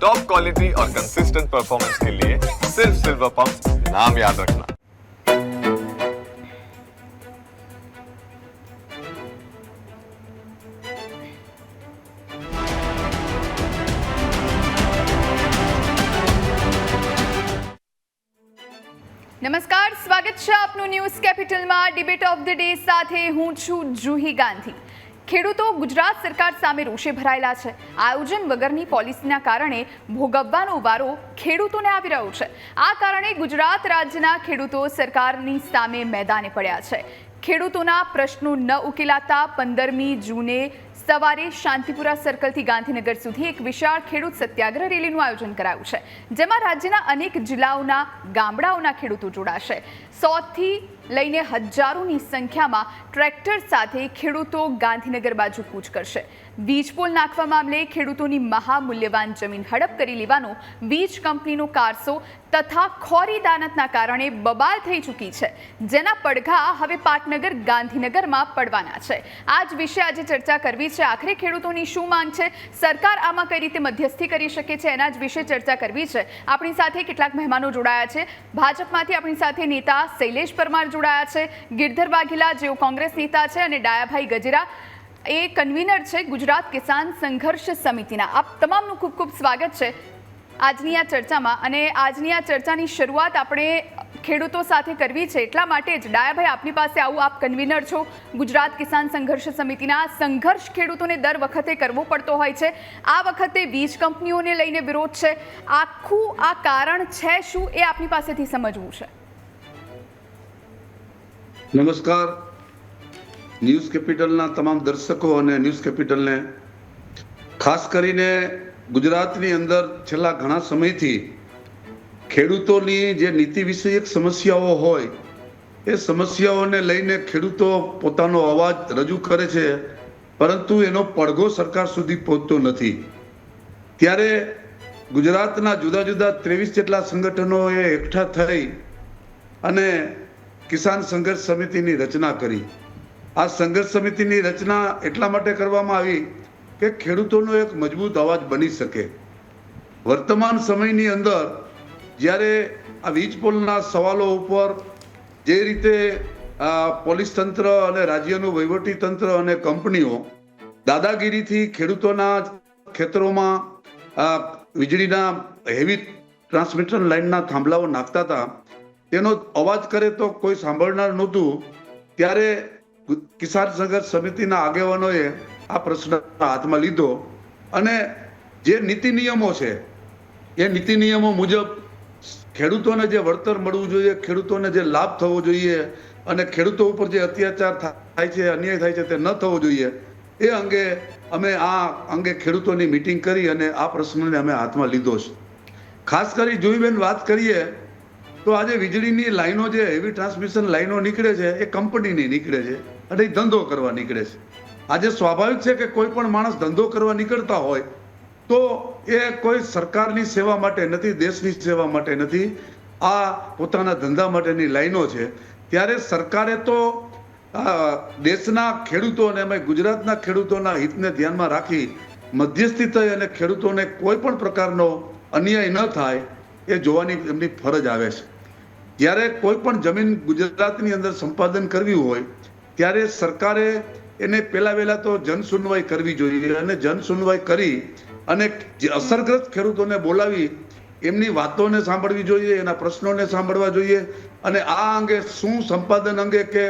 Top quality और consistent performance के लिए सिर्फ सिल्वर पंप नाम याद रखना। નમસ્કાર, સ્વાગત છે આપનું ન્યૂઝ કેપિટલમાં ડિબેટ ઓફ ધ ડે સાથે હું છું જુહી ગાંધી। ખેડૂતો ગુજરાત સરકાર સામે રોષે ભરાયેલા છે। આયોજન વગરની પોલિસીના કારણે ભોગવવાનો વારો ખેડૂતોને આવી રહ્યો છે। આ કારણે ગુજરાત રાજ્યના ખેડૂતો સરકારની સામે મેદાને પડ્યા છે। ખેડૂતોના પ્રશ્નો ન ઉકેલાતા 15મી જૂને સવારે શાંતિપુરા સર્કલથી ગાંધીનગર સુધી એક વિશાળ ખેડૂત સત્યાગ્રહ રેલીનું આયોજન કરાયું છે, જેમાં રાજ્યના અનેક જિલ્લાઓના ગામડાઓના ખેડૂતો જોડાશે। 100થી લઈને હજારોની સંખ્યામાં ટ્રેક્ટર સાથે ખેડૂતો ગાંધીનગર બાજુ કૂચ કરશે। વીજ પોલ નાખવા મામલે ખેડૂતોની મહામૂલ્યવાન જમીન હડપ કરી લેવાનો વીજ કંપનીનો કારસો તથા ખોરી દાનતના કારણે બબાલ થઈ ચૂકી છે, જેના પડઘા હવે પાટનગર ગાંધીનગરમાં પડવાના છે। આ જ વિશે આજે ચર્ચા કરવી છે। આખરે ખેડૂતોની શું માંગ છે, સરકાર આમાં કઈ રીતે મધ્યસ્થી કરી શકે છે, એના જ વિશે ચર્ચા કરવી છે। આપણી સાથે કેટલાક મહેમાનો જોડાયા છે। ભાજપમાંથી આપણી સાથે નેતા શૈલેષ પરમાર જોડાયા છે, ગિરધર વાઘેલા જેઓ કોંગ્રેસ નેતા છે અને ડાયાભાઈ ગજેરા એ કન્વીનર છે ગુજરાત કિસાન સંઘર્ષ સમિતિના। આપ તમામનું ખૂબ ખૂબ સ્વાગત છે આજની આ ચર્ચામાં। અને આજની આ ચર્ચાની શરૂઆત આપણે ખેડૂતો સાથે કરવી છે, એટલા માટે જ ડાયાભાઈ આપની પાસે આવું। આપ કન્વીનર છો ગુજરાત કિસાન સંઘર્ષ સમિતિના। સંઘર્ષ ખેડૂતોને દર વખતે કરવો પડતો હોય છે, આ વખતે વીજ કંપનીઓને લઈને વિરોધ છે। આખું આ કારણ છે શું, એ આપની પાસેથી સમજવું છે। નમસ્કાર, ન્યૂઝ કેપિટલના તમામ દર્શકો અને ન્યૂઝ કેપિટલને ખાસ કરીને ગુજરાતની અંદર છેલ્લા ઘણા સમયથી ખેડૂતોની જે નીતિ વિષયક સમસ્યાઓ હોય એ સમસ્યાઓને લઈને ખેડૂતો પોતાનો અવાજ રજૂ કરે છે, પરંતુ એનો પડઘો સરકાર સુધી પહોંચતો નથી। ત્યારે ગુજરાતના જુદા જુદા 23 જેટલા સંગઠનોએ એકઠા થઈ અને કિસાન સંઘર્ષ સમિતિની રચના કરી। આ સંઘર્ષ સમિતિની રચના એટલા માટે કરવામાં આવી કે ખેડૂતોનો એક મજબૂત અવાજ બની શકે। વર્તમાન સમયની અંદર જ્યારે આ વીજ પોલના સવાલો ઉપર જે રીતે પોલીસ તંત્ર અને રાજ્યનું વહીવટી તંત્ર અને કંપનીઓ દાદાગીરીથી ખેડૂતોના ખેતરોમાં વીજળીના હેવી ટ્રાન્સમિશન લાઇનના થાંભલાઓ નાખતા હતા, તેનો અવાજ કરે તો કોઈ સાંભળનાર નહોતું। ત્યારે કિસાન સંઘર્ષ સમિતિના આગેવાનોએ આ પ્રશ્ન હાથમાં લીધો અને જે નીતિ નિયમો છે એ નીતિ નિયમો મુજબ ખેડૂતોને જે વળતર મળવું જોઈએ, ખેડૂતોને જે લાભ થવો જોઈએ અને ખેડૂતો ઉપર જે અત્યાચાર થાય છે, અન્યાય થાય છે, તે ન થવો જોઈએ, એ અંગે અમે આ અંગે ખેડૂતોની મિટિંગ કરી અને આ પ્રશ્નને અમે હાથમાં લીધો છે। ખાસ કરી જોઈબેન વાત કરીએ તો આજે વીજળીની લાઈનો જે હેવી ટ્રાન્સમિશન લાઈનો નીકળે છે એ કંપનીની નીકળે છે અને એ ધંધો કરવા નીકળે છે। આજે સ્વાભાવિક છે કે કોઈ પણ માણસ ધંધો કરવા નીકળતા હોય તો એ કોઈ સરકારની સેવા માટે નથી, દેશની સેવા માટે નથી, આ પોતાના ધંધા માટેની લાઈનો છે। ત્યારે સરકારે તો દેશના ખેડૂતો અને એમાં ગુજરાતના ખેડૂતોના હિતને ધ્યાનમાં રાખી મધ્યસ્થી થઈ અને ખેડૂતોને કોઈ પણ પ્રકારનો અન્યાય ન થાય એ જોવાની એમની ફરજ આવે છે। જ્યારે કોઈ પણ જમીન ગુજરાતની અંદર સંપાદન કરવી હોય ત્યારે સરકારે એને પહેલા તો જન સુનવાઈ કરવી જોઈએ અને જન સુનવાઈ કરી અને જે અસરગ્રસ્ત ખેડૂતોને બોલાવી એમની વાતોને સાંભળવી જોઈએ, એના પ્રશ્નોને સાંભળવા જોઈએ અને આ અંગે શું સંપાદન અંગે કે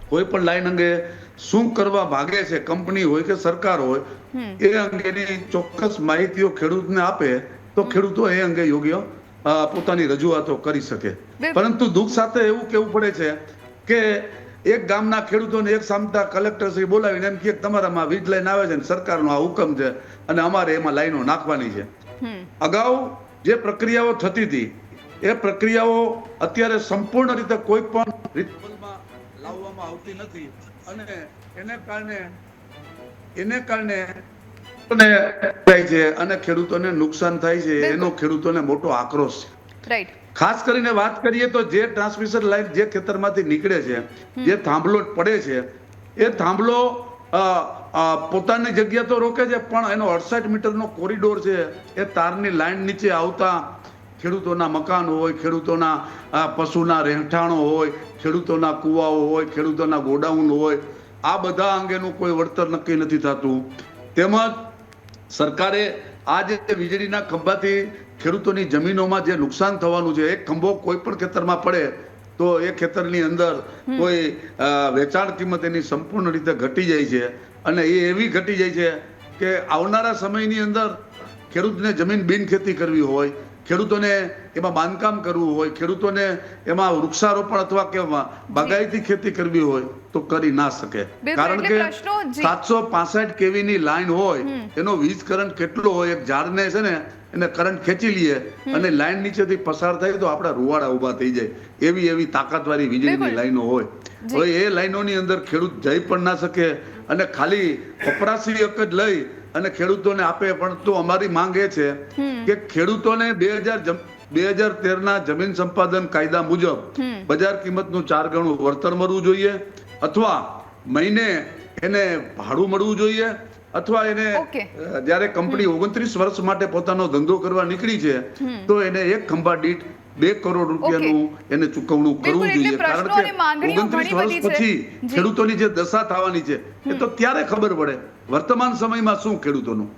કોઈ પણ લાઈન અંગે શું કરવા ભાગે છે કંપની હોય કે સરકાર હોય એ અંગેની ચોક્કસ માહિતીઓ ખેડૂતને આપે તો ખેડૂતો એ અંગે યોગ્ય પોતાની રજૂઆતો કરી શકે। પરંતુ દુઃખ સાથે એવું કહેવું પડે છે કે એક ગામના ખેડૂતોને એક સામટા કલેક્ટરશ્રી બોલાવીને એમ કે તમારામાં વીજ લાઈન આવે છે ને સરકારનો આ હુકમ છે અને અમારે એમાં લાઈનો નાખવાની છે। અગાઉ જે પ્રક્રિયાઓ થતી હતી એ પ્રક્રિયાઓ અત્યારે સંપૂર્ણ રીતે કોઈ પણ રીતમાં લાવવામાં આવતી નથી અને એને કારણે થાય છે અને ખેડૂતોને નુકસાન થાય છે, એનો ખેડૂતોને મોટો આક્રોશ છે। ખાસ કરીને વાત કરીએ તો જે ટ્રાન્સમિશન લાઈન જે ખેતરમાંથી નીકળે છે, જે થાંભલો પડે છે, એ થાંભલો પોતાની જગ્યા તો રોકે છે, પણ એનો 68 મીટરનો કોરિડોર છે એ તારની લાઈન નીચે આવતા ખેડૂતોના મકાન હોય, ખેડૂતોના પશુના રહેઠાણો હોય, ખેડૂતોના કુવાઓ હોય, ખેડૂતોના ગોડાઉન હોય, આ બધા અંગેનું કોઈ વળતર નક્કી નથી થતું. તેમજ સરકારે આ જે વીજળીના ખંભાથી ખેડૂતોની જમીનોમાં જે નુકસાન થવાનું છે, એક ખંભો કોઈ પણ ખેતરમાં પડે તો એ ખેતરની અંદર કોઈ વેચાણ કિંમત એની સંપૂર્ણ રીતે ઘટી જાય છે, અને એ એવી ઘટી જાય છે કે આવનારા સમયની અંદર ખેડૂતને જમીન બિનખેતી કરવી હોય, ખેડૂતોને એમાં બાંધકામ કરવું હોય, ખેડૂતોને એમાં વૃક્ષારોપણ અથવા કે બાગાયતી ખેતી કરવી હોય તો કરી ના શકે. કારણ કે 765 kV ની લાઈન હોય, એનો વીજ કરંટ કેટલો હોય, એક ઝાડને છે ને એને કરંટ ખેંચી લઈએ અને લાઈન નીચેથી પસાર થાય તો આપણા રૂવાડા ઉભા થઈ જાય, એવી તાકાતવાળી વીજળીની લાઈનો હોય. હવે એ લાઈનોની અંદર ખેડૂત જઈ પણ ના શકે, અને ખાલી વપરાશી એક જ લઈ અને ખેડૂતોને આપે. પણ તો અમારી માંગ એ છે કે ખેડૂતોને 2013 ના જમીન સંપાદન કાયદા મુજબ બજાર કિંમતનું 4 ગણું વળતર મળવું જોઈએ, અથવા મહિને એને ભાડું મળવું જોઈએ, અથવા એને જ્યારે કંપની 29 વર્ષ માટે પોતાનો ધંધો કરવા નીકળી છે તો એને એક ખંભા દીઠ 2 કરોડ રૂપિયાનું એને ચૂકવણું કરવું જોઈએ. કારણ કે 29 વર્ષ પછી ખેડૂતોની જે દશા થવાની છે એ તો ત્યારે ખબર પડે, વર્તમાન સમયમાં શું ખેડૂતોનું.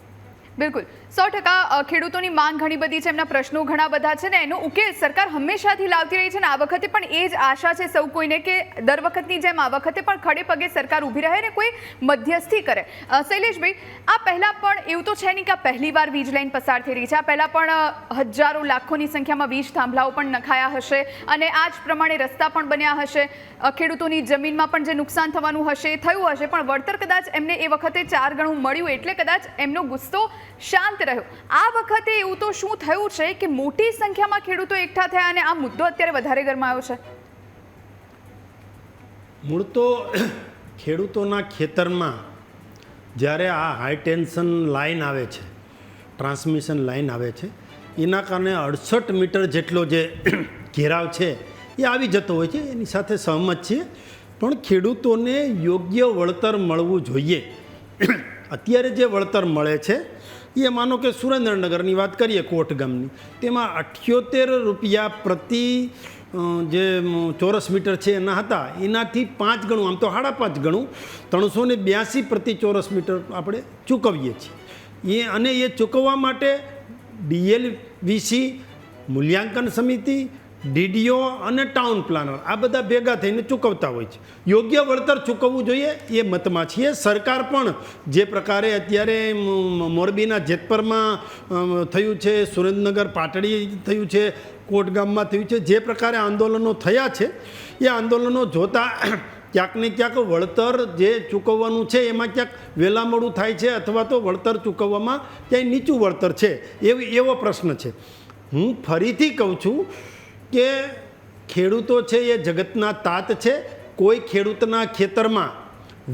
બિલકુલ 100% ખેડૂતોની માંગ ઘણી બધી છે, એમના પ્રશ્નો ઘણા બધા છે ને એનો ઉકેલ સરકાર હંમેશાથી લાવતી રહી છે, ને આ વખતે પણ એ જ આશા છે સૌ કોઈને કે દર વખતની જેમ આ વખતે પણ ખડે પગે સરકાર ઊભી રહે ને કોઈ મધ્યસ્થી કરે. શૈલેષભાઈ, આ પહેલા પણ એવું તો છે નહીં કે આ પહેલી વાર વીજ લાઈન પસાર થઈ રહી છે, આ પહેલા પણ હજારો લાખોની સંખ્યામાં વીજ થાંભલાઓ પણ નખાયા હશે, અને આ જ પ્રમાણે રસ્તા પણ બન્યા હશે, ખેડૂતોની જમીનમાં પણ જે નુકસાન થવાનું હશે થયું હશે, પણ વળતર કદાચ એમને એ વખતે 4 ગણું મળ્યું એટલે કદાચ એમનો ગુસ્સો શાંત રહ્યો. આ વખતે એવું તો શું થયું છે કે મોટી સંખ્યામાં ખેડૂતો એકઠા થયા અને આ મુદ્દો અત્યારે વધારે ગરમાયો છે? મૂળ તો ખેડૂતોના ખેતરમાં જ્યારે આ હાઈ ટેન્શન લાઈન આવે છે, ટ્રાન્સમિશન લાઈન આવે છે, એના કારણે 68 મીટર જેટલો જે ઘેરાવ છે એ આવી જતો હોય છે, એની સાથે સહમત છીએ, પણ ખેડૂતોને યોગ્ય વળતર મળવું જોઈએ. અત્યારે જે વળતર મળે છે એ માનો કે સુરેન્દ્રનગરની વાત કરીએ, કોટ ગામની, તેમાં 78 રૂપિયા પ્રતિ જે ચોરસ મીટર છે એના હતા, એનાથી 5 ગણું, આમ તો 5.5 ગણું 382 પ્રતિ ચોરસ મીટર આપણે ચૂકવીએ છીએ. અને એ ચૂકવવા માટે DLVC, મૂલ્યાંકન સમિતિ, DDO અને ટાઉન પ્લાનર આ બધા ભેગા થઈને ચૂકવતા હોય છે. યોગ્ય વળતર ચૂકવવું જોઈએ એ મતમાં છીએ. સરકાર પણ જે પ્રકારે અત્યારે મોરબીના જેતપરમાં થયું છે, સુરેન્દ્રનગર પાટડી થયું છે, કોટગામમાં થયું છે, જે પ્રકારે આંદોલનો થયા છે એ આંદોલનો જોતા ક્યાંક ને ક્યાંક વળતર જે ચૂકવવાનું છે એમાં ક્યાંક વહેલા મોડું થાય છે, અથવા તો વળતર ચૂકવવામાં ક્યાંય નીચું વળતર છે એવો પ્રશ્ન છે. હું ફરીથી કહું છું કે ખેડૂતો છે એ જગતના તાત છે. કોઈ ખેડૂતના ખેતરમાં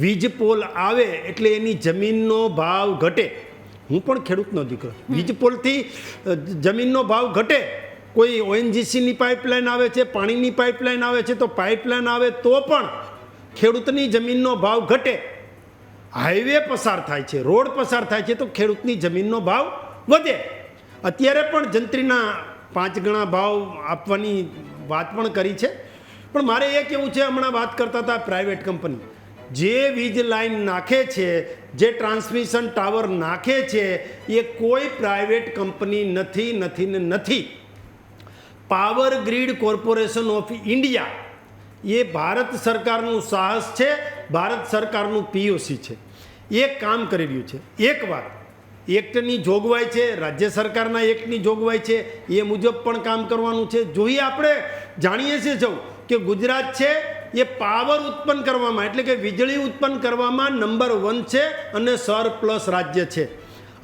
વીજ પોલ આવે એટલે એની જમીનનો ભાવ ઘટે. હું પણ ખેડૂતનો દીકરો, વીજ પોલથી જમીનનો ભાવ ઘટે. કોઈ ONGCની પાઇપલાઇન આવે છે, પાણીની પાઇપલાઇન આવે છે, તો પાઇપલાઇન આવે તો પણ ખેડૂતની જમીનનો ભાવ ઘટે. હાઈવે પસાર થાય છે, રોડ પસાર થાય છે તો ખેડૂતની જમીનનો ભાવ વધે. અત્યારે પણ જંત્રીના 5 ગણા ભાવ આપવાની વાત પણ કરી છે. પણ મારે એ કહેવું છે, હમણાં વાત કરતા હતા પ્રાઇવેટ કંપની જે વીજ લાઈન નાખે છે, જે ટ્રાન્સમિશન ટાવર નાખે છે, એ કોઈ પ્રાઇવેટ કંપની નથી. Power grid corporation of India એ ભારત સરકારનું સાહસ છે, ભારત સરકારનું POC છે. એ કામ કરી રહ્યું છે. એક વાત, એક્ટની જોગવાઈ છે, રાજ્ય સરકારના એક્ટની જોગવાઈ છે, એ મુજબ પણ કામ કરવાનું છે. જોઈએ આપણે જાણીએ છીએ સૌ કે ગુજરાત છે એ પાવર ઉત્પન્ન કરવામાં, એટલે કે વીજળી ઉત્પન્ન કરવામાં નંબર 1 છે અને સરપ્લસ રાજ્ય છે.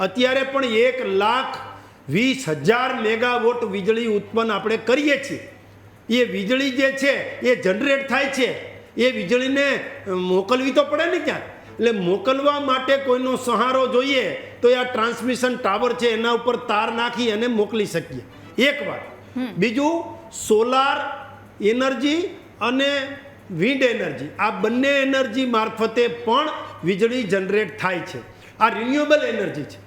અત્યારે પણ 1,20,000 મેગાવોટ વીજળી ઉત્પન્ન આપણે કરીએ છીએ. એ વીજળી જે છે એ જનરેટ થાય છે, એ વીજળીને મોકલવી તો પડે ને ક્યાંક. એટલે મોકલવા માટે કોઈનો સહારો જોઈએ તો આ ટ્રાન્સમિશન ટાવર છે એના ઉપર તાર નાખી અને મોકલી શકીએ. એક વાત. બીજું, સોલાર એનર્જી અને વિન્ડ એનર્જી, આ બંને એનર્જી મારફતે પણ વીજળી જનરેટ થાય છે. આ રિન્યુએબલ એનર્જી છે,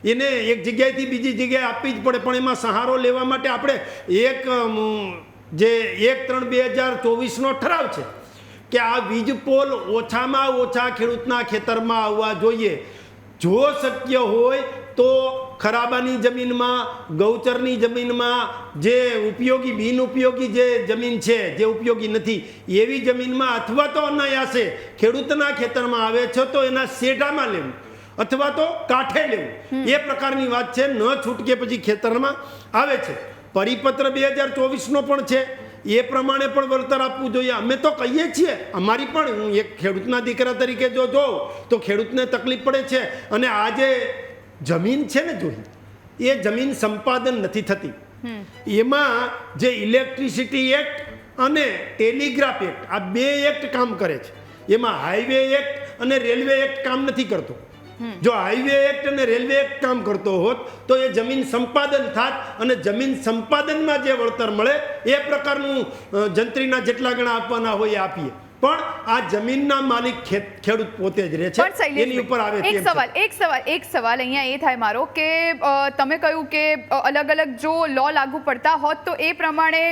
એને એક જગ્યાએથી બીજી જગ્યાએ આપવી જ પડે. પણ એમાં સહારો લેવા માટે આપણે જે 1/3/2024નો ઠરાવ છે કે આ વીજ પોલ ઓછામાં ઓછા ખેડૂતના ખેતરમાં આવવા જોઈએ. જો શક્ય હોય તો ખરાબાની જમીનમાં, ગૌચરની જમીનમાં, જે ઉપયોગી બિનઉપયોગી જે જમીન છે, જે ઉપયોગી નથી એવી જમીનમાં, અથવા તો અનાયાસે ખેડૂતના ખેતરમાં આવે છે તો એના શેઢામાં લેવું અથવા તો કાંઠે લેવું, એ પ્રકારની વાત છે. ન છૂટકે પછી ખેતરમાં આવે છે. પરિપત્ર 2024નો પણ છે, એ પ્રમાણે પણ વળતર આપવું જોઈએ. અમે તો કહીએ છીએ, અમારી પણ, હું એક ખેડૂતના દીકરા તરીકે જો જોઉં તો ખેડૂતને તકલીફ પડે છે. અને આ જે જમીન છે ને જોઈ, એ જમીન સંપાદન નથી થતી. એમાં જે ઇલેક્ટ્રિસિટી એક્ટ અને ટેલિગ્રાફ એક્ટ, આ 2 એક્ટ કામ કરે છે. એમાં હાઈવે એક્ટ અને રેલવે એક્ટ કામ નથી કરતો. જો હાઈવે એક્ટ અને રેલવે એક્ટ કામ કરતો હોત તો એ જમીન સંપાદન થાત, અને જમીન સંપાદનમાં જે વળતર મળે એ પ્રકારનું જંત્રીના જેટલા ગણા આપવાના હોય એ આપીએ. પણ આ જમીનના માલિક ખેડૂત પોતે જ રહે છે, એની ઉપર આવે. એક સવાલ અહીંયા એ થાય મારો કે તમે કહ્યું કે અલગ અલગ જો લો લાગુ પડતા હોત તો એ પ્રમાણે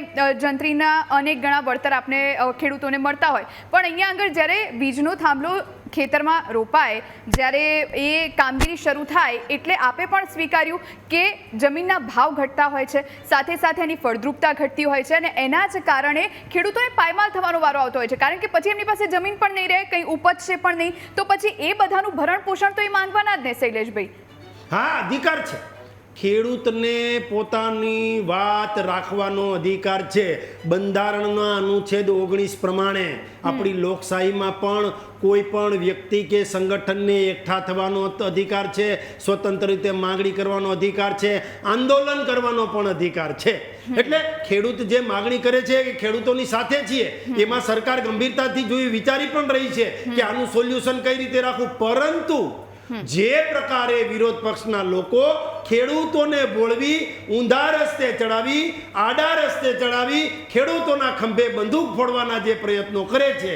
જંત્રીના અનેક ગણા વળતર આપને ખેડૂતોને મળતા હોય. પણ અહીંયા આગળ જ્યારે વીજનો થાંભલો ખેતરમાં રોપાય, જ્યારે એ કામગીરી શરૂ થાય એટલે આપે પણ સ્વીકાર્યું કે જમીનના ભાવ ઘટતા હોય છે, સાથે સાથે એની ફળદ્રુપતા ઘટતી હોય છે, અને એના જ કારણે ખેડૂતોને પાયમાલ થવાનો વારો આવતો હોય છે. કારણ કે પછી એમની પાસે જમીન પણ નહીં રહે, કંઈ ઉપજશે પણ નહીં, તો પછી એ બધાનું ભરણ પોષણ તો એ માંગવાના જ ને શૈલેષભાઈ. હા, અધિકાર છે. ખેડૂતને પોતાની વાત રાખવાનો અધિકાર છે. બંધારણના અનુચ્છેદ 19 પ્રમાણે આપણી લોકશાહીમાં પણ કોઈ પણ વ્યક્તિ કે સંગઠનને એકઠા થવાનો અધિકાર છે, સ્વતંત્ર રીતે માગણી કરવાનો અધિકાર છે, આંદોલન કરવાનો પણ અધિકાર છે. એટલે ખેડૂત જે માગણી કરે છે એ ખેડૂતોની સાથે છીએ. એમાં સરકાર ગંભીરતાથી જોઈ વિચારી પણ રહી છે કે આનું સોલ્યુશન કઈ રીતે રાખવું. પરંતુ જે પ્રકારે વિરોધ પક્ષના લોકો ખેડૂતોને બોળવી, ઊંધા રસ્તે ચડાવી, આડા રસ્તે ચડાવી, ખેડૂતોના ખંભે બંદૂક ફોડવાના જે પ્રયત્નો કરે છે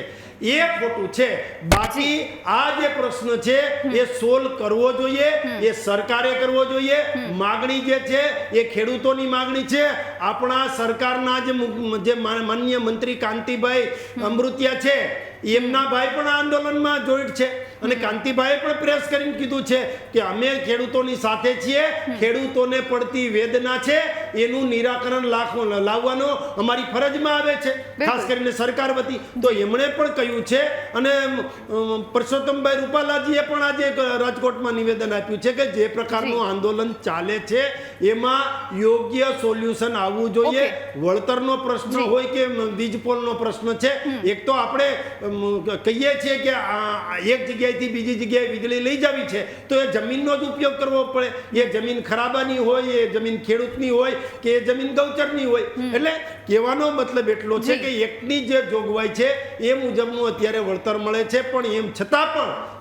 એ ખોટું છે. બાકી આ જે પ્રશ્ન છે એ સોલ્વ કરવો જોઈએ, એ સરકારે કરવો જોઈએ. માગણી જે છે એ ખેડૂતોની માગણી છે. આપણા સરકારના જે માનનીય મંત્રી કાંતિભાઈ અમૃતિયા છે, એમના ભાઈ પણ આંદોલનમાં જોઈન્ટ છે, અને કાંતિભાઈએ પણ પ્રેસ કરીને કીધું છે કે અમે ખેડૂતોની સાથે છીએ, ખેડૂતોને પડતી વેદના છે એનું નિરાકરણ લાવવાનો અમારી ફરજમાં આવે છે, ખાસ કરીને સરકાર વતી. તો એમણે પણ કહ્યું છે, અને પરસોત્તમભાઈ રૂપાલાજીએ પણ આજે રાજકોટમાં નિવેદન આપ્યું છે કે જે પ્રકારનું આંદોલન ચાલે છે એમાં યોગ્ય સોલ્યુશન આવવું જોઈએ. વળતરનો પ્રશ્ન હોય કે વીજ પોલનો પ્રશ્ન છે, એક તો આપણે કહીએ છીએ કે એક જગ્યાએથી બીજી જગ્યાએ વીજળી લઈ જવી છે તો એ જમીનનો જ ઉપયોગ કરવો પડે. એ જમીન ખરાબાની હોય, એ જમીન ખેડૂતની હોય કે એ જમીન ગૌચરની હોય. એટલે કહેવાનો મતલબ એટલો છે કે એકની જે જોગવાઈ છે એ મુજબનું અત્યારે વળતર મળે છે. પણ એમ છતાં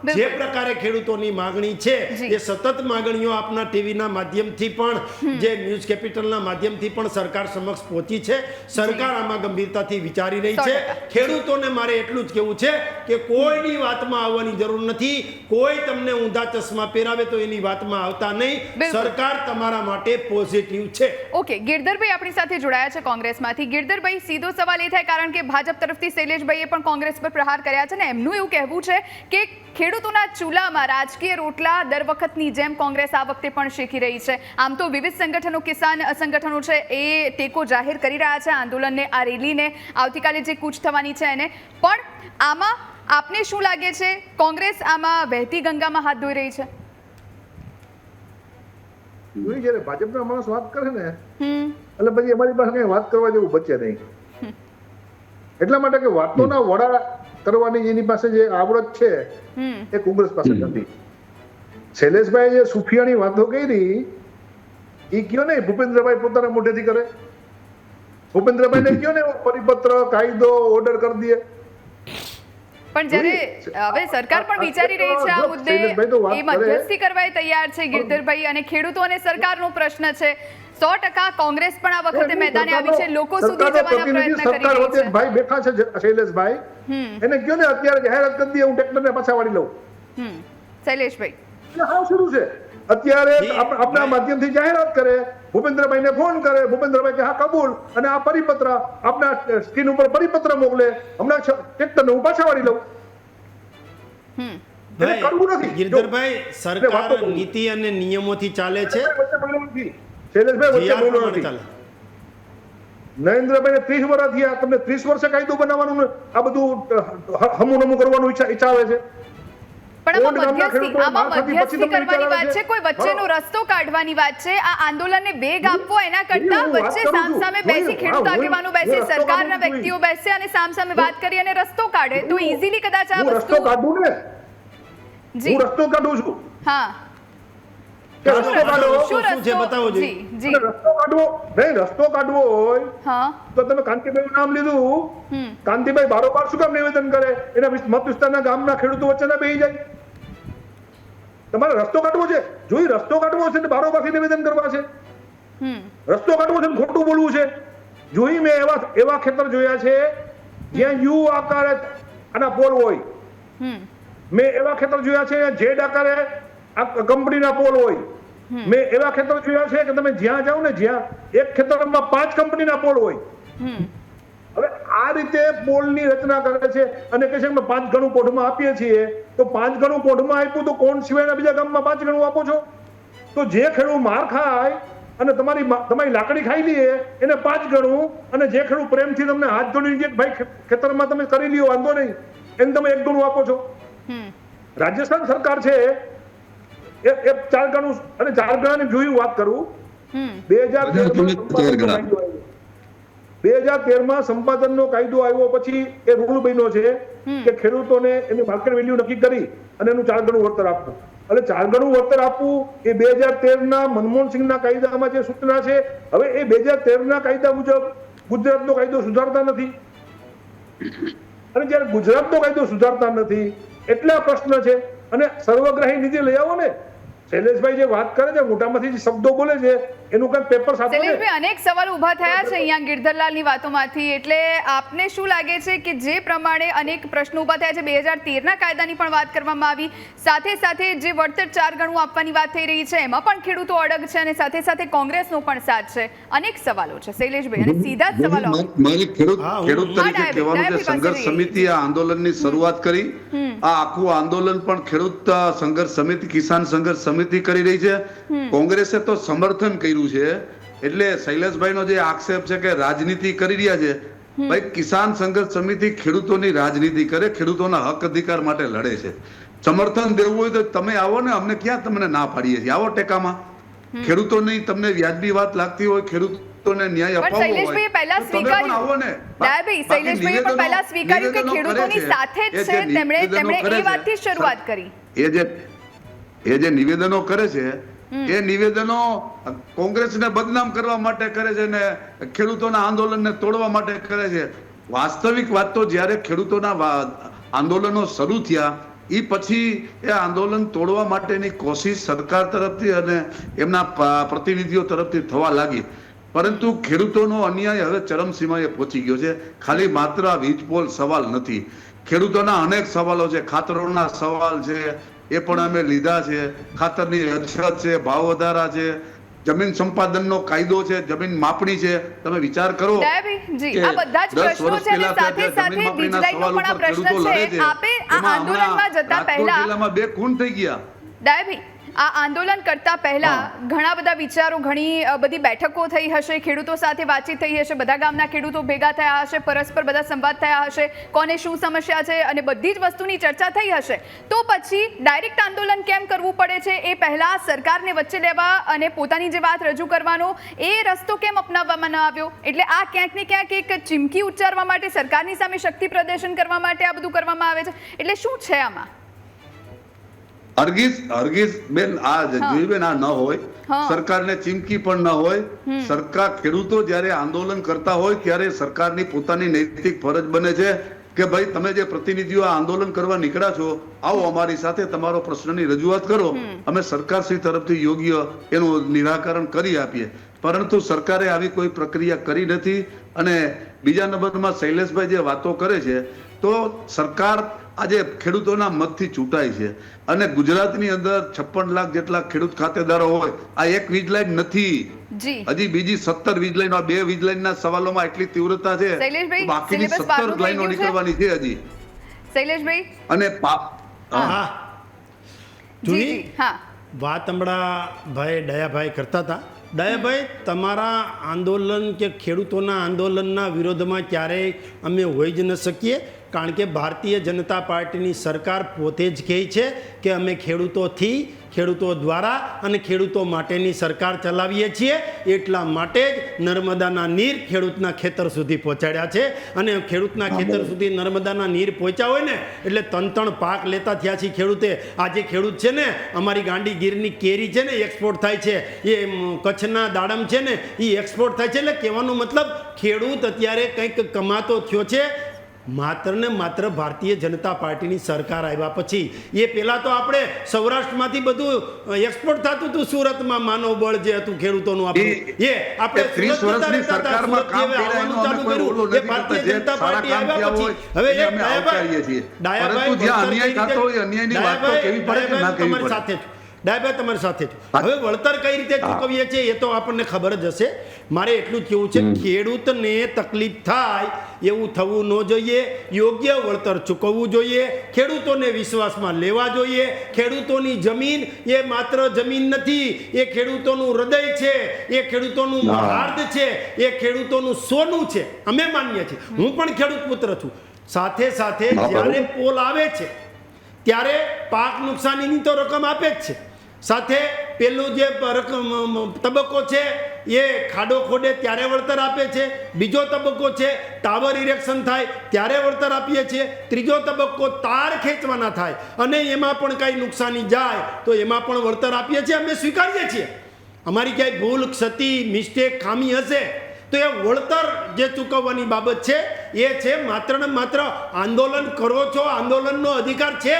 પણ જે પ્રકારે ખેડૂતોની માગણી છે એ સતત માગણીઓ આપના ટીવીના માધ્યમથી પણ, જે ન્યૂઝ કેપિટલના માધ્યમથી પણ સરકાર સમક્ષ પહોંચી છે. સરકાર આમાં ગંભીરતાથી વિચારી રહી છે. ખેડૂતોને મારે એટલું જ કહેવું છે કે કોઈની વાતમાં આવવાની જરૂર નથી. કોઈ તમને ઊંધા ચશ્મા પહેરાવે તો એની વાતમાં આવતા નહીં. સરકાર તમારા માટે પોઝિટિવ છે. ઓકે, ગિરધરભાઈ આપણી સાથે જોડાયા છે કોંગ્રેસમાંથી. ગિરધરભાઈ, સીધો સવાલ એ થાય, કારણ કે ભાજપ તરફથી શૈલેષભાઈએ પણ કોંગ્રેસ પર પ્રહાર કર્યા છે ને એમનું એવું કહેવું છે કે ખેડૂતોના ચૂલામાં રાજકીય રોટલા દર વખતની જેમ કોંગ્રેસ આ વખતે પણ શેકી રહી છે. આમ તો વિવિધ સંગઠનો, કિસાન સંગઠનો છે એ ટેકો જાહેર કરી રહ્યા છે આંદોલનને, આ રેલીને, આવતીકાલે જે કૂચ થવાની છે એને. પણ આમાં આપને શું લાગે છે, કોંગ્રેસ આમાં વહેતી ગંગામાં હાથ ધોઈ રહી છે? જયારે ભાજપના માણસ વાત કરે ને એટલે પછી અમારી પાસે કઈ વાત કરવા જેવું બચે નહીં. એટલા માટે કે વાતોના વડા કરવાની એની પાસે જે આવડત છે એ કોંગ્રેસ પાસે નથી. શૈલેષભાઈ જે સુફિયાની વાતો કરી એ કયો ને ભૂપેન્દ્રભાઈ પોતાના મોઢેથી કરે. ભૂપેન્દ્રભાઈ ને કયો ને પરિપત્ર, કાયદો, ઓર્ડર કરી દે. પણ જ્યારે હવે સરકાર પણ વિચારી રહી છે આ મુદ્દે, એ મધ્યસ્થી કરવા તૈયાર છે ગિરધરભાઈ, અને ખેડૂતો અને સરકારનો પ્રશ્ન છે. 100% કોંગ્રેસ પણ આ વખતે મેદાને આવી છે, લોકો સુધી જવાના પ્રયત્ન કરી રહી છે. ભાઈ બેઠા છે શૈલેષભાઈ, એને કયો ને અત્યારે જાહેરાત કરી દે, હું ટ્રેક્ટરને પાછા વાળી લઉં. શૈલેષભાઈ, એટલે હાવ શરૂ છે અત્યારે આપણા માધ્યમથી જાહેરાત કરે, ભૂપેન્દ્રભાઈને ફોન કરે, ભૂપેન્દ્રભાઈ કે હા કબૂલ, અને આ પરિપત્ર આપણા સ્ક્રીન ઉપર પરિપત્ર મોકલે, હમણાં ટ્રેક્ટરને હું પાછા વાળી લઉં. એટલે કરવું નથી. ગિરધરભાઈ, સરકાર નીતિ અને નિયમોથી ચાલે છે. શૈલેષભાઈ વચ્ચે બોલવું નથી. નરેન્દ્રભાઈને 30 વર્ષ થયા, તમને 30 વર્ષે કાયદો બનાવવાનું આ બધું હમુનમું કરવાનું ઈચ્છા આવે છે. પણ આમાં મધ્યસ્થી કરવાની વાત છે, કોઈ વચ્ચેનો રસ્તો કાઢવાની વાત છે. આ આંદોલનને વેગ આપવો એના કરતા વચ્ચે સામસામે બેસી ખેડૂત આગેવાનો બેસે, સરકારના વ્યક્તિઓ બેસે અને સામસામે વાત કરી અને રસ્તો કાઢે તો ઈઝીલી કદાચ આ રસ્તો કાઢું ને, હું રસ્તો કાઢું છું. હા, રસ્તો કાઢવો હોય તો તમે કાંતિભાઈ નામ લીધું, કાંતિભાઈ બારોબાર શું કામ નિવેદન કરે? એના મત વિસ્તારના ગામના ખેડૂતો વચ્ચે બેસી જાય. તમારે રસ્તો કાઢવો છે, જોઈ રસ્તો કાઢવો છે ને બારોબારથી નિવેદન કરવા છે. રસ્તો કાઢવો છે, ખોટું બોલવું છે. જોઈ મેં એવા ખેતર જોયા છે જ્યાં યુ આકારે આના પોલ હોય. મેં એવા ખેતર જોયા છે જેડ આકારે આ કંપનીના પોલ હોય. મેં એવા ખેતર જોયા છે કે તમે જ્યાં જાઓ ને, જ્યાં એક ખેતરમાં 5 કંપનીના પોલ હોય. હવે આ રીતે પોલની રચના કરે છે અને કહે છે કે 5 ગણું પોઢમાં આપીએ છીએ, તો 5 ગણું પોઢમાં આપ્યું તો કોણ સિવાયના બીજા ગામમાં 5 ગણું આપો છો? તો જે ખેડૂત માર ખાય અને તમારી લાકડી ખાઈ લે એને 5 ગણું, અને જે ખેડૂત પ્રેમથી તમને હાથ જોડીને કે ભાઈ ખેતરમાં તમે કરી લ્યો વાંધો નહીં, એને તમે 1 ગણું આપો છો. રાજસ્થાન સરકાર છે એ 4 ગણું, અને 4 ગણાની જોઈ વાત કરું, 2013માં સંપાદનનો કાયદો આવ્યો પછી એ રૂલ બન્યો છે કે ખેડૂતોને એની માર્કેટ વેલ્યુ નક્કી કરી અને એનું 4 ગણું વળતર આપવું. એટલે 4 ગણું વળતર આપવું એ 2013ના મનમોહનસિંહના કાયદામાં જે સૂચના છે. હવે એ 2013ના કાયદા મુજબ ગુજરાતનો કાયદો સુધારતા નથી, અને જયારે ગુજરાતનો કાયદો સુધારતા નથી એટલે આ પ્રશ્ન છે. અને સર્વગ્રાહી નીતિ લઈ આવો ને. શૈલેષભાઈ જે વાત કરે છે, મોટામાંથી જે શબ્દો બોલે છે એનું કંઈક પેપર સાથે. શૈલેષભાઈ, અનેક સવાલ ઊભા થયા છે અહીંયા ગિરધરલાલની વાતોમાંથી, એટલે આપને શું લાગે છે કે જે પ્રમાણે અનેક પ્રશ્નો ઊભા થયા છે, 2013ના કાયદાની પણ વાત કરવામાં આવી, સાથે સાથે જે વળતર 4 ગણું આપવાની વાત થઈ રહી છે એમાં પણ ખેડૂતો અડગ છે, અને સાથે સાથે કોંગ્રેસનો પણ સાથ છે. અનેક સવાલો છે શૈલેષભાઈ, અને સીધા જ સવાલો. મારી ખેડૂત તરીકે કહેવાનું છે, સંઘર્ષ સમિતિ આ આંદોલનની શરૂઆત કરી. આ આખું આંદોલન પણ ખેડૂત સંઘર્ષ સમિતિ, કિસાન સંઘર્ષ સમિતિ કરી રહી છે. કોંગ્રેસે તો સમર્થન કર્યું છે. એટલે શૈલેષભાઈનો જે આક્ષેપ છે કે રાજનીતિ કરી રહ્યા છે, ભાઈ કિસાન સંઘર્ષ સમિતિ ખેડૂતોની રાજનીતિ કરે, ખેડૂતોના હક અધિકાર માટે લડે છે. સમર્થન દેવું હોય તો તમે આવો ને, અમને ક્યાં તમને ના પાડીએ છીએ, આવો ટેકામાં. ખેડૂતોની તમને વ્યાજબી વાત લાગતી હોય, ખેડૂતોને ન્યાય અપાવવો હોય, શૈલેષભાઈએ પહેલા સ્વીકાર્યું કે ખેડૂતોની સાથે જ છે, તેમણે એ વાતથી શરૂઆત કરી. એ જે નિવેદનો કરે છે એ નિવેદનો કોંગ્રેસને બદનામ કરવા માટે કરે છે ને ખેડૂતોના આંદોલનને તોડવા માટે કરે છે. વાસ્તવિક વાત તો જ્યારે ખેડૂતોના આંદોલનો શરૂ થયા એ પછી એ આંદોલન તોડવા માટેની કોશિશ સરકાર તરફથી અને એમના પ્રતિનિધિઓ તરફથી થવા લાગી. પરંતુ ખેડૂતોનો અન્યાય હવે ચરમસીમાએ પહોંચી ગયો છે. ખાલી માત્ર આ વીજપોલ સવાલ નથી, ખેડૂતોના અનેક સવાલો છે. ખાતરોના સવાલ છે, એ પણ અમે લીધા છે. ખાતરની અછત છે, ભાવ વધારા છે, જમીન સંપાદનનો કાયદો છે, જમીન માપણી છે. તમે વિચાર કરો આ બધા જ પ્રશ્નો છે, અને સાથે સાથે વીજળીનો પણ આ પ્રશ્ન છે. આપે આ આંદોલનમાં જતા પહેલા જિલ્લામાં 2 ખૂન થઈ ગયા. ડાયાભાઈ, આ આંદોલન કરતા પહેલા ઘણા બધા વિચારો, ઘણી બધી બેઠકો થઈ હશે, ખેડૂતો સાથે વાતચીત થઈ હશે, બધા ગામના ખેડૂતો ભેગા થયા હશે, પરસ્પર બધા સંવાદ થયા હશે, કોને શું સમસ્યા છે, અને બધી જ વસ્તુની ચર્ચા થઈ હશે. તો પછી ડાયરેક્ટ આંદોલન કેમ કરવું પડે છે? એ પહેલા સરકારને વચ્ચે લેવા અને પોતાની જે વાત રજૂ કરવાનો એ રસ્તો કેમ અપનાવવામાં ન આવ્યો? એટલે આ ક્યાંક ને ક્યાંક એક ચીમકી ઉચ્ચારવા માટે, સરકારની સામે શક્તિ પ્રદર્શન કરવા માટે આ બધું કરવામાં આવે છે. એટલે શું છે આમાં? હરગીઝ બેન, આ જોઈબેન, આ ન હોય. સરકારને ચીમકી પણ ન હોય. સરકાર, ખેડૂતો જ્યારે આંદોલન કરતા હોય ત્યારે સરકારની પોતાની નૈતિક ફરજ બને છે કે ભાઈ તમે જે પ્રતિનિધિઓ આંદોલન કરવા નીકળ્યા છો, આવો અમારી સાથે, તમારો પ્રશ્નની રજૂઆત કરો, અમે સરકારશ્રી તરફથી યોગ્ય એનું નિરાકરણ કરી આપીએ. પરંતુ સરકારે આવી કોઈ પ્રક્રિયા કરી નથી. અને બીજા નંબરમાં શૈલેષભાઈ જે વાતો કરે છે તો સરકાર આજે ખેડૂતોના મતથી ચૂંટાય છે અને ગુજરાતની અંદર 56 લાખ જેટલા ખેડૂત ખાતેદારો હોય, આ એક વીજ લાઈન નથી, જી હજી બીજી 17 વીજ લાઈન, 2 વીજ લાઈનના સવાલોમાં એટલી તીવ્રતા છે, શૈલેષભાઈ, બાકીની સિલેબસ 17 બહારનું લાઈનો થઈ ગયું છે? નીકળવાની છે હજી. શૈલેષભાઈ, અને હા જી જુહી, જી હા, વાત હમણાં ભાઈ દયાભાઈ કરતા હતા. દયાભાઈ, તમારા આંદોલન કે ખેડૂતોના આંદોલનના વિરોધમાં ક્યારેય અમે હોઈ જ ન શકીએ, કારણ કે ભારતીય જનતા પાર્ટીની સરકાર પોતે જ કહે છે કે અમે ખેડૂતોથી, ખેડૂતો દ્વારા અને ખેડૂતો માટેની સરકાર ચલાવીએ છીએ. એટલા માટે જ નર્મદાના નીર ખેડૂતના ખેતર સુધી પહોંચાડ્યા છે. અને ખેડૂતના ખેતર સુધી નર્મદાના નીર પહોંચ્યા હોય ને એટલે ત્રણ પાક લેતા થયા છીએ ખેડૂતે. આજે ખેડૂત છે ને, અમારી ગાંડી ગીરની કેરી છે ને એક્સપોર્ટ થાય છે, એ કચ્છના દાડમ છે ને એ એક્સપોર્ટ થાય છે. એટલે કહેવાનો મતલબ ખેડૂત અત્યારે કંઈક કમાતો થયો છે માત્ર ને માત્ર ભારતીય જનતા પાર્ટીની સરકાર આવ્યા પછી. એ પહેલાં તો આપણે સૌરાષ્ટ્રમાંથી બધું એક્સપોર્ટ થતું હતું, સુરતમાં માનવ બળ જે હતું ખેડૂતોનું આપણું, એ આપણે 30 વર્ષની સરકારમાં કામ કર્યાનું અમે કોઈ ઓલું નથી કરતા. જે સારા કામ થયા હોય હવે એને અમે આવકારીએ છીએ. પરંતુ જ્યાં અન્યાય થતો હોય અન્યાયની વાત તો કેવી પડે કે ના કેવી પડે. ડાયાભાઈ, તમારી સાથે જ હવે વળતર કઈ રીતે ચૂકવીએ છીએ એ તો આપણને ખબર જ હશે. મારે એટલું જ કહેવું છે, ખેડૂતને તકલીફ થાય એવું થવું ન જોઈએ. યોગ્ય વળતર ચૂકવવું જોઈએ. ખેડૂતોને વિશ્વાસમાં લેવા જોઈએ. ખેડૂતોની જમીન એ માત્ર જમીન નથી, એ ખેડૂતોનું હૃદય છે, એ ખેડૂતોનું હાર્દ છે, એ ખેડૂતોનું સોનું છે. અમે માનીએ છીએ. હું પણ ખેડૂત પુત્ર છું. સાથે સાથે જ્યારે પોલ આવે છે ત્યારે પાક નુકસાનીની તો રકમ આપે જ છે. સાથે પેલું જે તબક્કો છે એ ખાડો ખોડે ત્યારે વળતર આપે છે. બીજો તબક્કો છે ટાવર ઇરેક્શન થાય ત્યારે વળતર આપીએ છીએ. ત્રીજો તબક્કો તાર ખેંચવાના થાય અને એમાં પણ કાંઈ નુકસાની જાય તો એમાં પણ વળતર આપીએ છીએ. અમે સ્વીકારીએ છીએ. અમારી ક્યાંય ભૂલ, ક્ષતિ, મિસ્ટેક, ખામી હશે તો એ વળતર જે ચૂકવવાની બાબત છે એ છે. માત્ર ને માત્ર આંદોલન કરો છો, આંદોલનનો અધિકાર છે.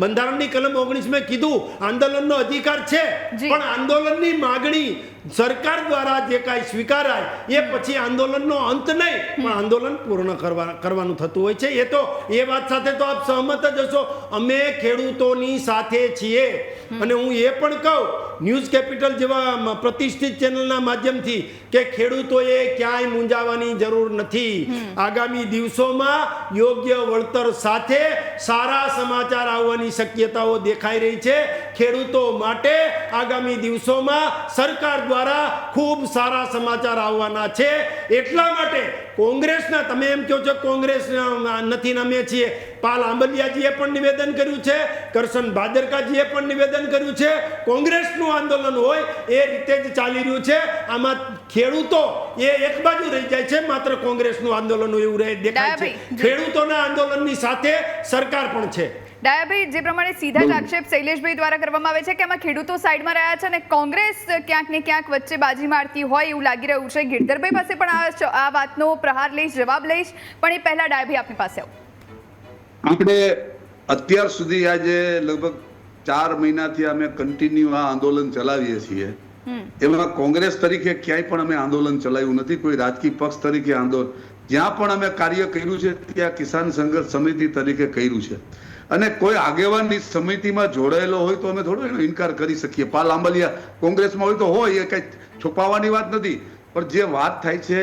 બંધારણની કલમ 19 મેં કીધું આંદોલનનો અધિકાર છે, પણ આંદોલનની માગણી સરકાર દ્વારા જે કાંઈ સ્વીકારાય એ પછી આંદોલનનો અંત નહીં, પણ આંદોલન પૂર્ણ કરવાનું થતું હોય છે. એ તો એ વાત સાથે તો આપ સહમત જ હશો. અમે ખેડૂતોની સાથે છીએ. અને હું એ પણ કહું ન્યૂઝ કેપિટલ જેવા પ્રતિષ્ઠિત ચેનલના માધ્યમથી કે ખેડૂતોએ ક્યાંય મૂંઝાવાની જરૂર નથી. આગામી દિવસોમાં યોગ્ય વળતર સાથે સારા સમાચાર આવવાની શક્યતાઓ દેખાઈ રહી છે. ખેડૂતો માટે આગામી દિવસોમાં સરકાર દ્વારા ખૂબ સારા સમાચાર આવવાના છે. એટલા માટે કોંગ્રેસના, તમે એમ કહો છો કોંગ્રેસ નથી, અમે છીએ. પાલ આંબલિયાજીએ પણ નિવેદન કર્યું છે, કરશન ભાદરકાજીએ પણ નિવેદન કર્યું છે. કોંગ્રેસનું આંદોલન હોય એ રીતે જ ચાલી રહ્યું છે. આમાં ખેડૂતો એ એક બાજુ રહી જાય છે, માત્ર કોંગ્રેસનું આંદોલન એવું દેખાય છે. ખેડૂતોના આંદોલનની સાથે સરકાર પણ છે. ડાયાભાઈ, જે પ્રમાણે સીધા જ આક્ષેપ શૈલેષભાઈ દ્વારા કરવામાં આવે છે કે આમાં ખેડૂતો સાઈડમાં રહ્યા છે અને કોંગ્રેસ ક્યાંક ને ક્યાંક વચ્ચે બાજી મારતી હોય એવું લાગી રહ્યું છે. ગિરધરભાઈ પાસે પણ આ વાતનો પ્રહાર લઈશ, જવાબ લઈશ, પણ એ પહેલા ડાયાભાઈ આપની પાસે આવું. આપણે અત્યાર સુધી આજે લગભગ 4 મહિનાથી અમે કન્ટિન્યુ આ આંદોલન ચલાવીએ છીએ. એમાં કોંગ્રેસ તરીકે ક્યાંય પણ અમે આંદોલન ચલાવ્યું નથી. કોઈ રાજકીય પક્ષ તરીકે આંદોલન જ્યાં પણ અમે કાર્ય કર્યું છે ત્યાં કિસાન સંઘર્ષ સમિતિ તરીકે કર્યું છે. અને કોઈ આગેવાનની સમિતિમાં જોડાયેલો હોય તો અમે થોડો એનો ઇનકાર કરી શકીએ. પાલ આંબલિયા કોંગ્રેસમાં હોય તો હોય, એ કંઈ છુપાવવાની વાત નથી. પણ જે વાત થાય છે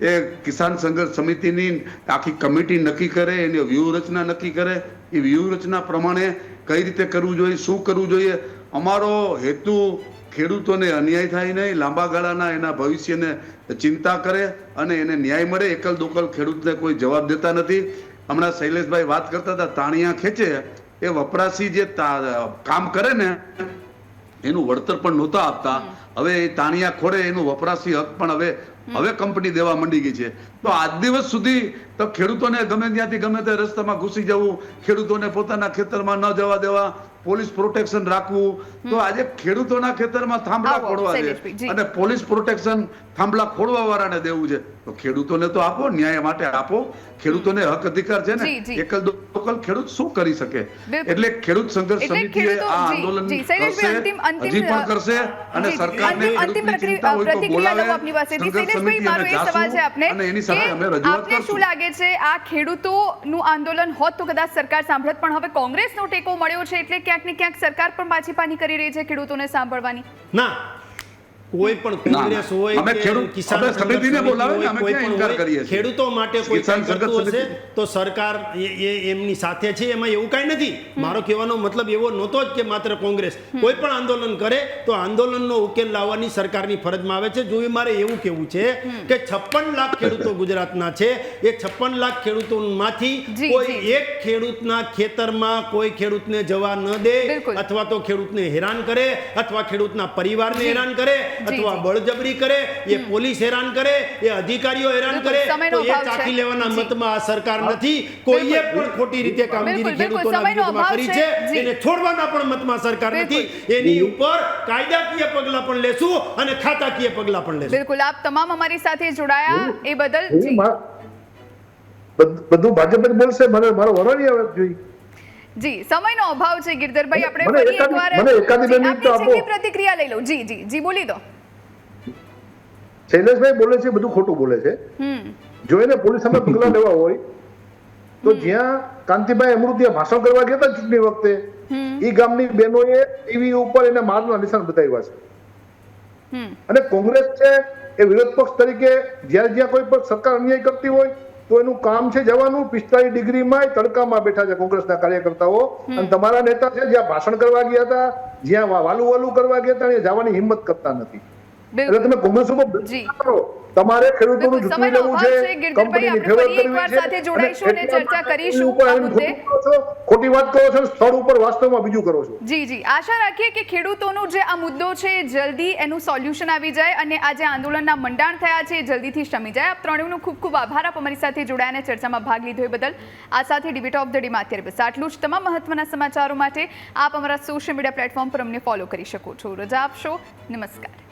એ કિસાન સંઘર્ષ સમિતિની આખી કમિટી નક્કી કરે, એની વ્યૂહરચના નક્કી કરે. એ વ્યૂહરચના પ્રમાણે કઈ રીતે કરવું જોઈએ, શું કરવું જોઈએ. અમારો હેતુ ખેડૂતોને અન્યાય થાય નહીં, લાંબા ગાળાના એના ભવિષ્યને ચિંતા કરે અને એને ન્યાય મળે. એકલ દોકલ ખેડૂતને કોઈ જવાબ દેતા નથી. હમણાં શૈલેષભાઈ વાત કરતા હતા તાણિયા ખેંચે, એ વપરાશી જે કામ કરે ને એનું વળતર પણ નહોતા આપતા. હવે એ તાણિયા ખોડે એનું વપરાશી હક પણ હવે કંપની દેવા માંડી ગઈ છે. તો આજ દિવસ સુધી તો ખેડૂતોને ગમે ત્યાંથી ગમે તે રસ્તામાં ઘૂસી જવું, ખેડૂતોને પોતાના ખેતરમાં ન જવા દેવા, પોલીસ પ્રોટેક્શન રાખવું, તો આજે ખેડૂતોના ખેતરમાં થાંભલા આવો, ખોડવા શૈલેષભાઈ, છે જી. અને પોલીસ પ્રોટેક્શન થાંભલા ખોડવા વાળાને દેવું છે, તો ખેડૂતોને તો આપો, ન્યાય માટે આપો. ખેડૂતોને હક અધિકાર છે ને, જી, જી. એકલ દોકલ ખેડૂત શું કરી શકે? બિલકુલ. એટલે ખેડૂત સંઘર્ષ એટલે સમિતિએ ખેડૂતો- આ જી, આંદોલન જી, શૈલેષભાઈ, અંતિમ- હજી પણ કરશે અને જી, સરકારને અંતિમ ખેડૂતની ચિંતા હોય તો પ્રતિક્રિયા બોલાવે. લઉં આપની પાસેથી. સંઘર્ષ શૈલેષભાઈ, સમિતિ મારો અને એ સવાલ છે જાસુ આપને અને એની કે સામે અમે રજૂઆત આપને શું કરશું. લાગે છે, આ ખેડૂતોનું આંદોલન હોત તો કદાચ સરકાર સાંભળત, પણ હવે કોંગ્રેસનો ટેકો મળ્યો છે એટલે ક્યાંક ને ક્યાંક સરકાર પણ પાછી કરી રહી છે ખેડૂતોને સાંભળવાની. ના, કોઈ પણ કોંગ્રેસ હોય અમે કે ખેડૂત- કિસાન અમે સંઘર્ષ સમિતિને સમિતિ બોલાવે ને, હોય, અમે કોઈ ક્યાં પણ ઇનકાર હોય, કરીએ છીએ? ખેડૂતો માટે કોઈ કિસાન કાંઈ સંઘર્ષ કરતું હશે સમિતિ- તો સરકાર એમની સાથે છે, એમાં એવું કાંઈ નથી. મારો કહેવાનો મતલબ એવો નહોતો જ કે માત્ર કોંગ્રેસ. કોઈ પણ આંદોલન કરે તો આંદોલનનો ઉકેલ લાવવાની સરકારની ફરજમાં આવે છે. જો મારે એવું કહેવું છે કે 56 લાખ ખેડૂતો ગુજરાતના છે, એ 56 લાખ ખેડૂતોમાંથી જી, કોઈ જી. એક ખેડૂતના ખેતરમાં કોઈ ખેડૂતને જવા ન દે, બિલકુલ. અથવા તો ખેડૂતને હેરાન કરે, અથવા ખેડૂતના પરિવારને જી. હેરાન કરે, જી, અથવા જી. બળજબરી કરે, એ પોલીસ હેરાન કરે, એ અધિકારીઓ હેરાન બિલકુલ, કરે, સમયનો તો એ અભાવ છે. ચાખી લેવાના જી. મતમાં આ સરકાર નથી. કોઈએ બિલકુલ. પણ ખોટી રીતે કામગીરી બિલકુલ, બિલકુલ, ખેડૂતોના સમયનો વિરુદ્ધમાં અભાવ કરી છે. છે, જી. એને છોડવાના પણ મતમાં સરકાર નથી. બિલકુલ. એની ઉપર કાયદાકીય પગલાં પણ લેશું અને ખાતાકીય પગલાં પણ લેશું. બિલકુલ, આપ તમામ અમારી સાથે જોડાયા એ બદલ હું જી. બધું ભાજપ જ બોલશે, મને મારો વરો નહીં આવે જોઈએ. જી, સમયનો અભાવ છે ગિરધરભાઈ, આપણે મને ફરી એકાદી- એકવાર મને એકાદી જી, બે મિનિટ તો આપની છેલ્લી આપો. પ્રતિક્રિયા લઈ લઉં. જી, જી, જી, બોલી દો. શૈલેષભાઈ બોલે છે બધું ખોટું બોલે છે. જો એને પોલીસ સામે પગલા લેવા હોય તો જ્યાં કાંતિભાઈ અમૃતિયા ભાષણ કરવા ગયા હતા ચૂંટણી વખતે, એ ગામની બહેનોએ ટીવી ઉપર એને મારના નિશાન બતાવ્યા છે. અને કોંગ્રેસ છે એ વિરોધ પક્ષ તરીકે જ્યાં જ્યાં કોઈ પણ સરકાર અન્યાય કરતી હોય તો એનું કામ છે જવાનું 45 ડિગ્રીમાં તડકામાં બેઠા છે કોંગ્રેસના કાર્યકર્તાઓ. અને તમારા નેતા છે જ્યાં ભાષણ કરવા ગયા હતા, જ્યાં વાલું કરવા ગયા હતા, ત્યાં જવાની હિંમત કરતા નથી. એટલે બિલકુલ. તમે કોંગ્રેસ ઉપર જી. કરો. તમારે ખેડૂતોનું બિલકુલ, જૂઠું સમયનો લેવું અભાવ છે, છે, ગિરધરભાઈ, કંપનીની આપણે ફેવર ફરી કરવી એકવાર છે, સાથે જોડાઈશું અને એટલા ચર્ચા માટે કરીશું ઉપર આ એમ મુદ્દે. ખોટી વાત કરો છો, સ્થળ ઉપર વાસ્તવમાં બીજું કરો છો. જી, જી, આશા રાખીએ કે ખેડૂતોનો જે આ મુદ્દો છે એ જલ્દી એનું સોલ્યુશન આવી જાય અને આ જે આંદોલનના મંડાણ થયા છે એ જલ્દીથી શમી જાય. આપ ત્રણેયનો ખૂબ ખૂબ આભાર, આપ અમારી સાથે જોડાયા અને ચર્ચામાં ભાગ લીધો એ બદલ. આ સાથે ડિબેટ ઓફ ધ ડેમાં અત્યારે બસ આટલું જ. તમામ મહત્વના સમાચારો માટે આપ અમારા સોશિયલ મીડિયા પ્લેટફોર્મ પર અમને ફોલો કરી શકો છો. રજા આપશો. નમસ્કાર.